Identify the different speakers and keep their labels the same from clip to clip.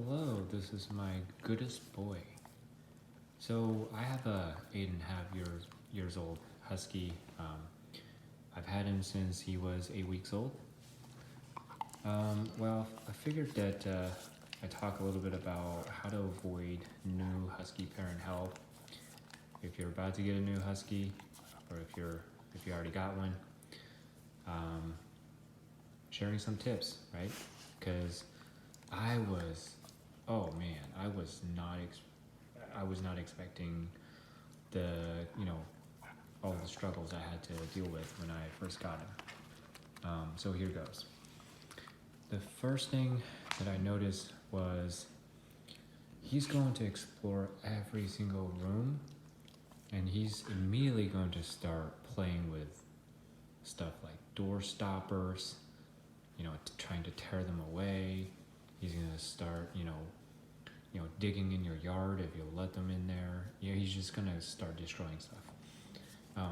Speaker 1: Hello, this is my goodest boy. So I have a 8.5 years old husky. I've had him since he was 8 weeks old. I figured that I talk a little bit about how to avoid new husky parent help if you're about to get a new husky, or if you already got one. Sharing some tips, right? Because I was not expecting the all the struggles I had to deal with when I first got him. So here goes. The first thing that I noticed was he's going to explore every single room, and he's immediately going to start playing with stuff like door stoppers, trying to tear them away. He's going to start, digging in your yard if you'll let them in there. He's just going to start destroying stuff.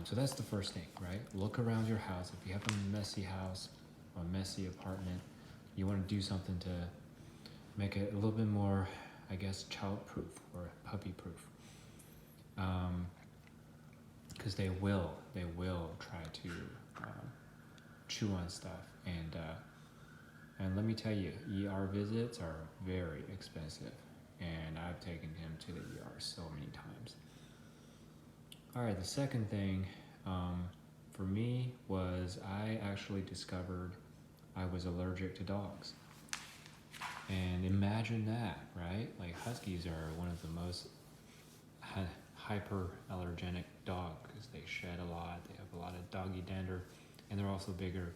Speaker 1: So that's the first thing, right? Look around your house. If you have a messy house or a messy apartment, you want to do something to make it a little bit more, I guess, child-proof or puppy-proof. Because they will try to chew on stuff, and let me tell you, ER visits are very expensive, and I've taken him to the ER so many times. All right, the second thing for me was I actually discovered I was allergic to dogs. And imagine that, right? Like, huskies are one of the most hyper-allergenic dogs because they shed a lot, they have a lot of doggy dander, and they're also bigger.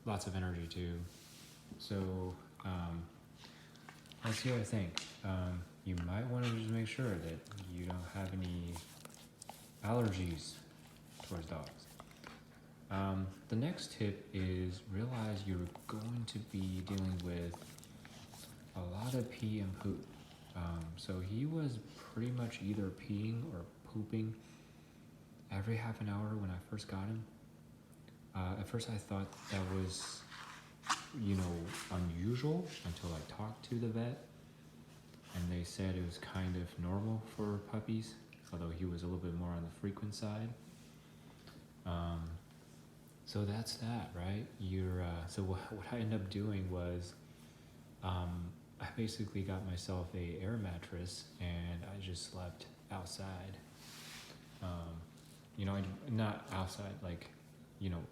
Speaker 1: Lots of energy too. So that's the other thing. You might want to just make sure that you don't have any allergies towards dogs. The next tip is realize you're going to be dealing with a lot of pee and poop. So he was pretty much either peeing or pooping every half an hour when I first got him. At first I thought that was, unusual until I talked to the vet, and they said it was kind of normal for puppies, although he was a little bit more on the frequent side. So that's that, right? So what I ended up doing was, I basically got myself a air mattress, and I just slept outside. Not outside, like,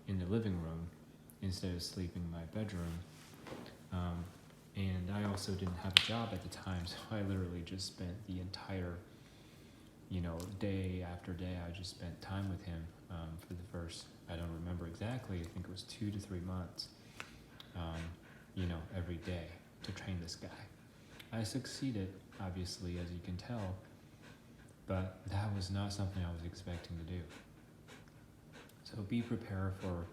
Speaker 1: in the living room instead of sleeping in my bedroom. And I also didn't have a job at the time, so I literally just spent the entire, day after day, I just spent time with him for the first, I don't remember exactly, I think it was 2 to 3 months, every day to train this guy. I succeeded, obviously, as you can tell, but that was not something I was expecting to do. So be prepared for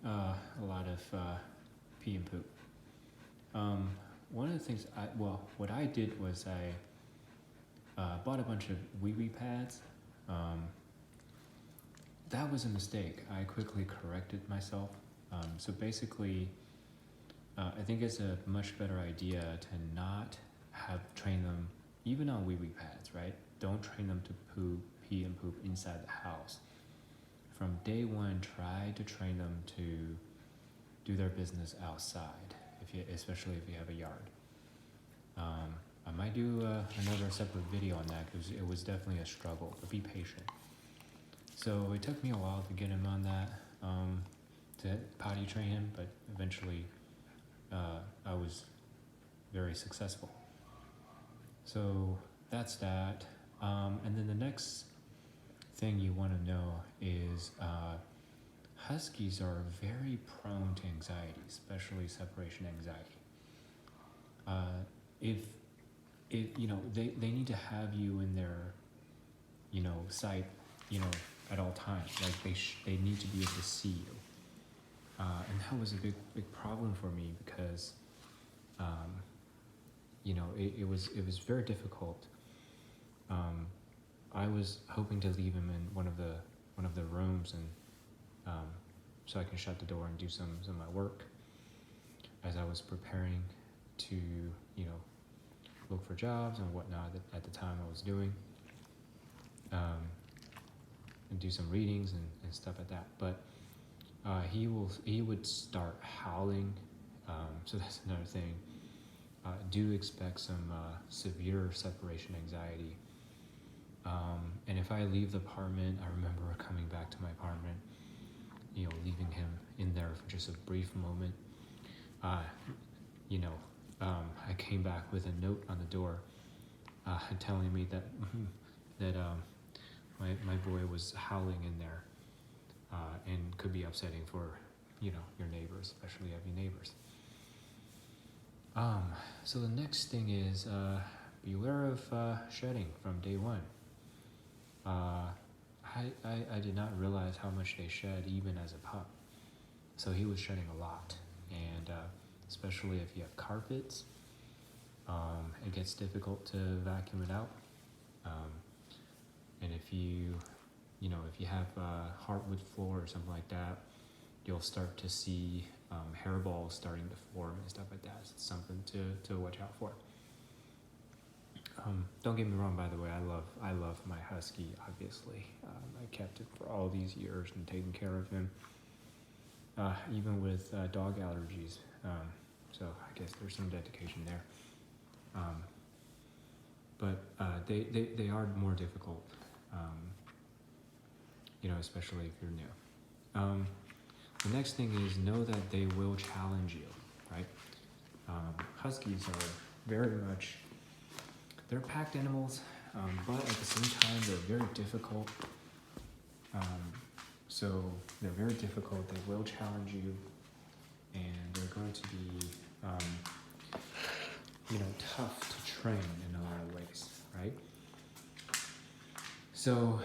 Speaker 1: a lot of pee and poop. One of the things what I did was I bought a bunch of wee-wee pads. That was a mistake. I quickly corrected myself. So basically, I think it's a much better idea to not train them, even on wee-wee pads, right? Don't train them to pee and poop inside the house. From day one, try to train them to do their business outside, especially if you have a yard. I might do another separate video on that because it was definitely a struggle, but be patient. So it took me a while to get him on that, to potty train him, but eventually I was very successful. So that's that. And then the next thing you want to know is huskies are very prone to anxiety, especially separation anxiety. They need to have you in their sight at all times. Like they need to be able to see you, and that was a big problem for me because it was very difficult. I was hoping to leave him in one of the rooms, and so I can shut the door and do some of my work as I was preparing to, look for jobs and whatnot that at the time I was doing, and do some readings and stuff like that. But he would start howling. So that's another thing. Do expect some severe separation anxiety. And if I leave the apartment, I remember coming back to my apartment, leaving him in there for just a brief moment. I came back with a note on the door, telling me that my boy was howling in there, and could be upsetting for, your neighbors, especially heavy neighbors. So the next thing is, beware of shedding from day one. I did not realize how much they shed even as a pup. So he was shedding a lot, and especially if you have carpets, it gets difficult to vacuum it out. And if you have hardwood floor or something like that, you'll start to see hairballs starting to form and stuff like that. It's something to watch out for. Don't get me wrong, by the way, I love my husky, obviously. I kept it for all these years and taken care of him, even with dog allergies. So I guess there's some dedication there. But they are more difficult, especially if you're new. The next thing is know that they will challenge you, right? Huskies are very much, they're packed animals, but at the same time, they're very difficult. So they're very difficult. They will challenge you, and they're going to be, tough to train in a lot of ways, right? So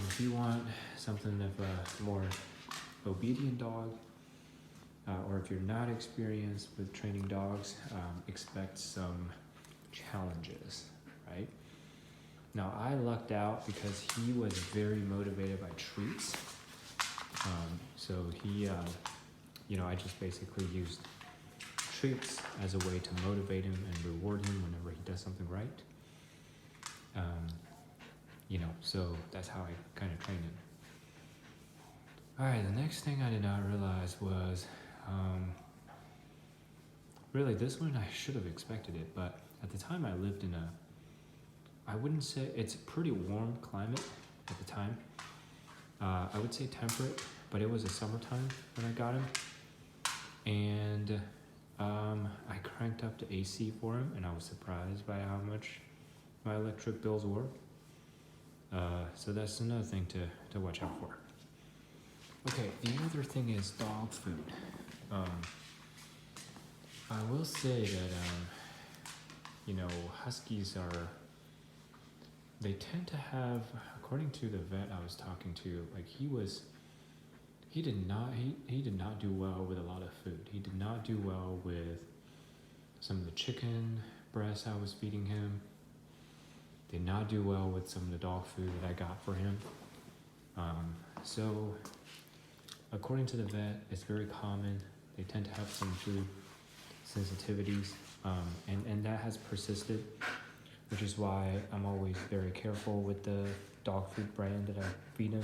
Speaker 1: if you want something of a more obedient dog, or if you're not experienced with training dogs, expect some challenges, right? Now, I lucked out because he was very motivated by treats. So he, I just basically used treats as a way to motivate him and reward him whenever he does something right. So that's how I kind of trained him. All right, the next thing I did not realize was, really this one I should have expected it, but at the time I lived in I wouldn't say, it's a pretty warm climate at the time. I would say temperate, but it was a summertime when I got him. And I cranked up the AC for him, and I was surprised by how much my electric bills were. So that's another thing to watch out for. Okay, the other thing is dog food. I will say that, huskies they tend to have, according to the vet I was talking to, like he did not do well with a lot of food. He did not do well with some of the chicken breasts I was feeding him. Did not do well with some of the dog food that I got for him. So according to the vet, it's very common. They tend to have some food sensitivities, and that has persisted, which is why I'm always very careful with the dog food brand that I feed him.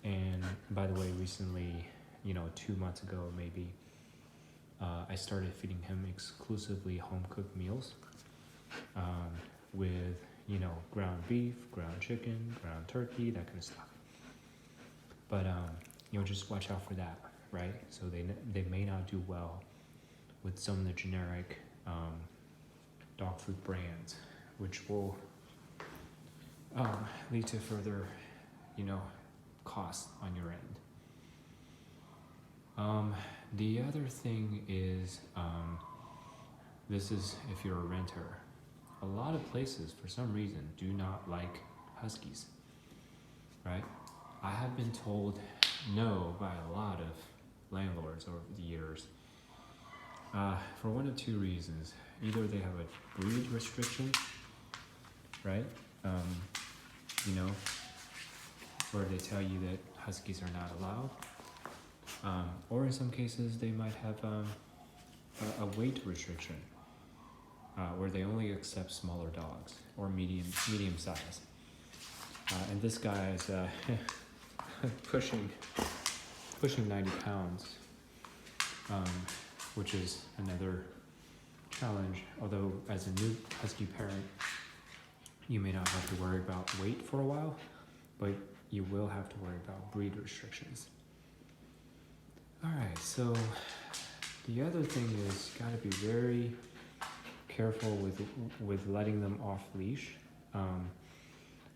Speaker 1: And by the way, recently, 2 months ago maybe, I started feeding him exclusively home-cooked meals, with, ground beef, ground chicken, ground turkey, that kind of stuff. But, just watch out for that, right? So they may not do well with some of the generic dog food brands, which will lead to further, costs on your end. The other thing is, this is if you're a renter. A lot of places, for some reason, do not like huskies, right? I have been told no by a lot of landlords over the years, for one of two reasons. Either they have a breed restriction, right? Where they tell you that huskies are not allowed, or in some cases they might have a weight restriction. where they only accept smaller dogs or medium size. And this guy is pushing 90 pounds, which is another challenge. Although as a new husky parent, you may not have to worry about weight for a while, but you will have to worry about breed restrictions. All right, so the other thing is you gotta be very careful with letting them off leash.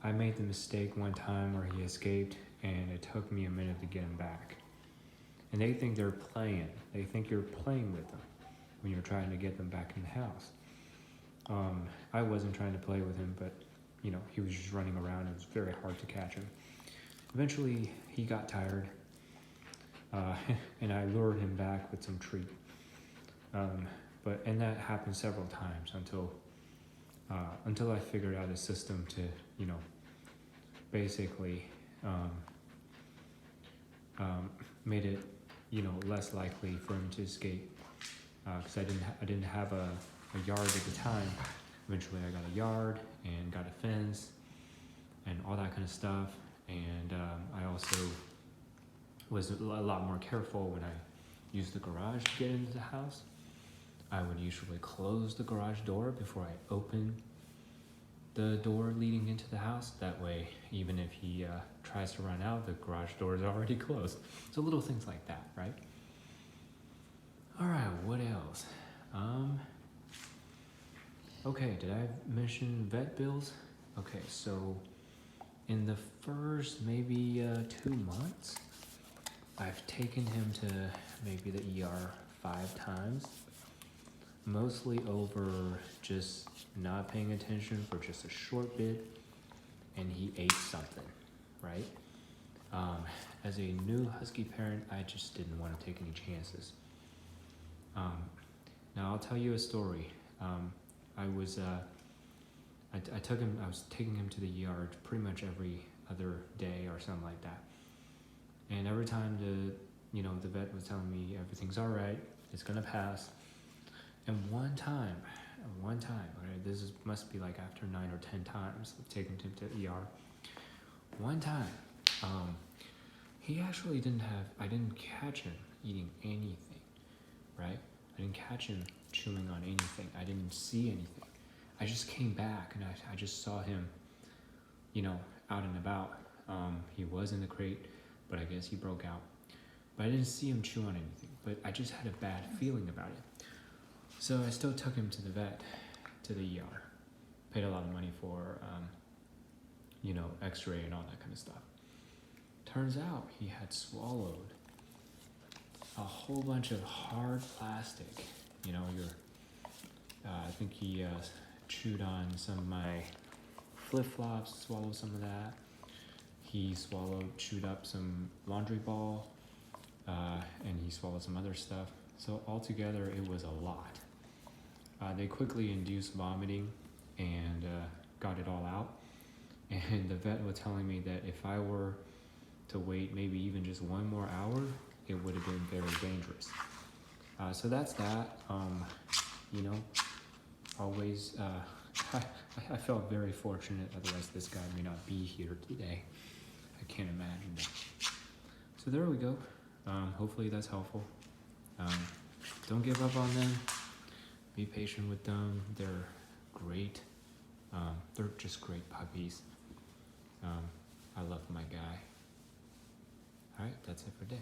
Speaker 1: I made the mistake one time where he escaped, and it took me a minute to get him back. And they think they're playing. They think you're playing with them when you're trying to get them back in the house. I wasn't trying to play with him, but you know, he was just running around. It was very hard to catch him. Eventually, he got tired, and I lured him back with some treat. And that happened several times until I figured out a system to, you know, basically made it, you know, less likely for him to escape. Because I didn't have a yard at the time. Eventually, I got a yard and got a fence and all that kind of stuff. And I also was a lot more careful when I used the garage to get into the house. I would usually close the garage door before I open the door leading into the house. That way, even if he tries to run out, the garage door is already closed. So little things like that, right? All right, what else? Okay, did I mention vet bills? Okay, so in the first maybe 2 months, I've taken him to maybe the ER 5 times, mostly over just not paying attention for just a short bit, and he ate something, right? As a new husky parent, I just didn't want to take any chances. Now I'll tell you a story. I was taking him to the ER pretty much every other day or something like that. And every time the vet was telling me everything's all right, it's gonna pass. And one time, okay, must be like after 9 or 10 times of taking him to ER. One time, he actually I didn't catch him eating anything, right? I didn't catch him chewing on anything. I didn't see anything. I just came back and I just saw him, you know, out and about. He was in the crate, but I guess he broke out. But I didn't see him chew on anything, but I just had a bad feeling about it. So I still took him to the vet, to the ER. Paid a lot of money for, x-ray and all that kind of stuff. Turns out he had swallowed a whole bunch of hard plastic. You know, I think he chewed on some of my flip-flops, swallowed some of that. He chewed up some laundry ball, and he swallowed some other stuff. So altogether, it was a lot. They quickly induced vomiting and got it all out. And the vet was telling me that if I were to wait maybe even just 1 more hour, it would have been very dangerous. So that's that. Always, I felt very fortunate. Otherwise, this guy may not be here today. I can't imagine that. So there we go. Hopefully that's helpful. Don't give up on them. Be patient with them. They're great. They're just great puppies. I love my guy. All right, that's it for today.